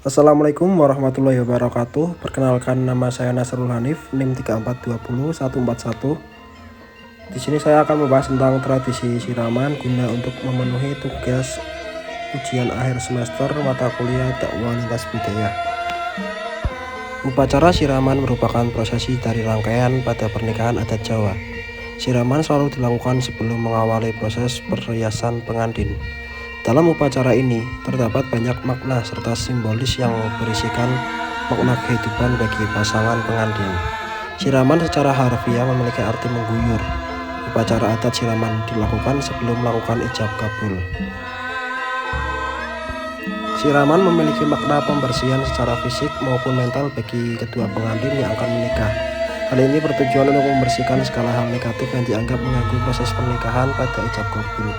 Assalamualaikum warahmatullahi wabarakatuh. Perkenalkan, nama saya Nasrul Hanif, NIM 3420141. Di sini saya akan membahas tentang tradisi siraman guna untuk memenuhi tugas ujian akhir semester mata kuliah dakwah lintas budaya. Upacara siraman merupakan prosesi dari rangkaian pada pernikahan adat Jawa. Siraman selalu dilakukan sebelum mengawali proses perhiasan pengantin. Dalam upacara ini terdapat banyak makna serta simbolis yang berisikan makna kehidupan bagi pasangan pengantin. Siraman secara harfiah memiliki arti mengguyur. Upacara adat siraman dilakukan sebelum melakukan ijab kabul. Siraman memiliki makna pembersihan secara fisik maupun mental bagi kedua pengantin yang akan menikah. Hal ini bertujuan untuk membersihkan segala hal negatif yang dianggap mengganggu proses pernikahan pada ijab kabul.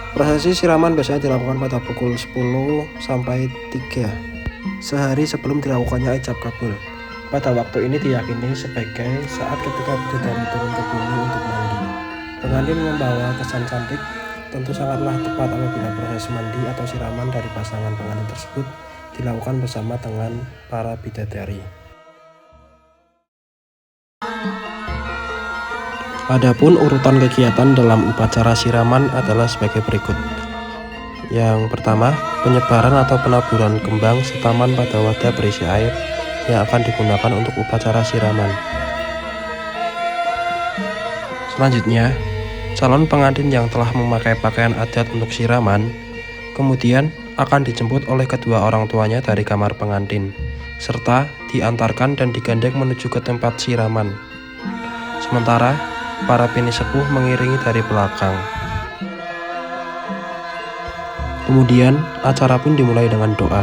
Prosesi siraman biasanya dilakukan pada pukul 10 sampai 3 sehari sebelum dilakukannya ijab kabul. Pada waktu ini diyakini sebagai saat ketika bidadari turun ke bumi untuk mandi. Pengantin membawa kesan cantik. Tentu sangatlah tepat apabila proses mandi atau siraman dari pasangan pengantin tersebut dilakukan bersama dengan para bidadari. Adapun urutan kegiatan dalam upacara siraman adalah sebagai berikut. Yang pertama, penyebaran atau penaburan kembang setaman pada wadah berisi air yang akan digunakan untuk upacara siraman. Selanjutnya, calon pengantin yang telah memakai pakaian adat untuk siraman kemudian akan dijemput oleh kedua orang tuanya dari kamar pengantin, serta diantarkan dan digandeng menuju ke tempat siraman. Sementara para bini sepuh mengiringi dari belakang. Kemudian acara pun dimulai dengan doa.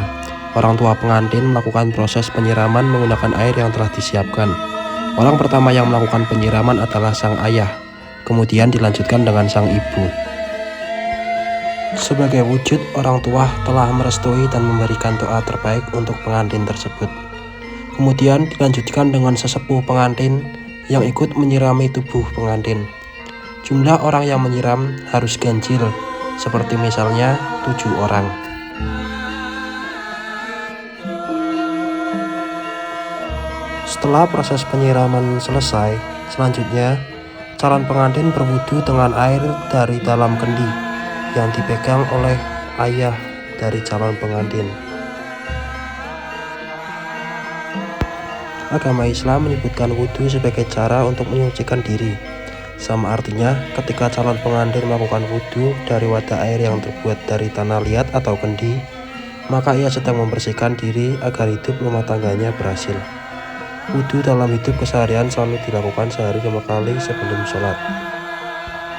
Orang tua pengantin melakukan proses penyiraman menggunakan air yang telah disiapkan. Orang pertama yang melakukan penyiraman adalah sang ayah, kemudian dilanjutkan dengan sang ibu. Sebagai wujud orang tua telah merestui dan memberikan doa terbaik untuk pengantin tersebut. Kemudian dilanjutkan dengan sesepuh pengantin yang ikut menyirami tubuh pengantin. Jumlah orang yang menyiram harus ganjil, seperti misalnya 7 orang. Setelah proses penyiraman selesai, selanjutnya calon pengantin berwudu dengan air dari dalam kendi yang dipegang oleh ayah dari calon pengantin. Agama Islam menyebutkan wudhu sebagai cara untuk menyucikan diri. Sama artinya ketika calon pengantin melakukan wudhu dari wadah air yang terbuat dari tanah liat atau kendi, maka ia sedang membersihkan diri agar hidup rumah tangganya berhasil. Wudhu dalam hidup keseharian selalu dilakukan sehari 5 kali sebelum sholat.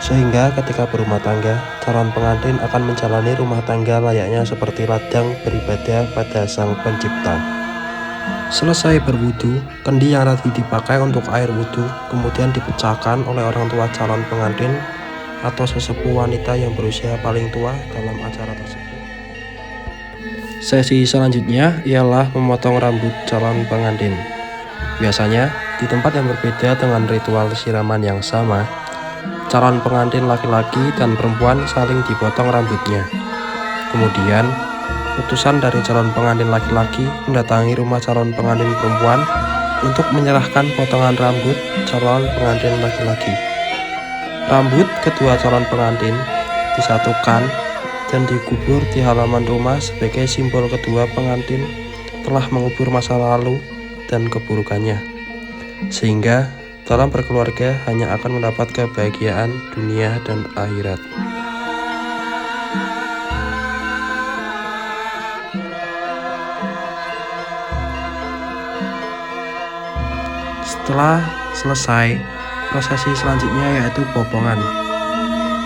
Sehingga ketika berumah tangga, calon pengantin akan menjalani rumah tangga layaknya seperti ladang beribadah pada Sang Pencipta. Selesai berwudu, kendi yang tadi dipakai untuk air wudu kemudian dipecahkan oleh orang tua calon pengantin atau sesepuh wanita yang berusia paling tua dalam acara tersebut. Sesi selanjutnya ialah memotong rambut calon pengantin. Biasanya di tempat yang berbeda dengan ritual siraman yang sama, calon pengantin laki-laki dan perempuan saling dipotong rambutnya. Kemudian utusan dari calon pengantin laki-laki mendatangi rumah calon pengantin perempuan untuk menyerahkan potongan rambut calon pengantin laki-laki. Rambut kedua calon pengantin disatukan dan dikubur di halaman rumah sebagai simbol kedua pengantin telah mengubur masa lalu dan keburukannya, sehingga dalam berkeluarga hanya akan mendapat kebahagiaan dunia dan akhirat. Setelah selesai, prosesi selanjutnya yaitu bopongan.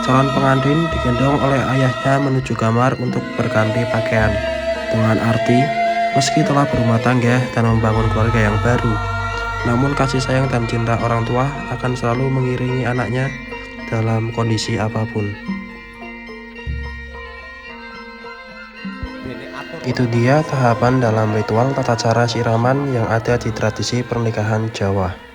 Calon pengantin digendong oleh ayahnya menuju kamar untuk berganti pakaian, dengan arti meski telah berumah tangga dan membangun keluarga yang baru, namun kasih sayang dan cinta orang tua akan selalu mengiringi anaknya dalam kondisi apapun. Itu dia tahapan dalam ritual tata cara siraman yang ada di tradisi pernikahan Jawa.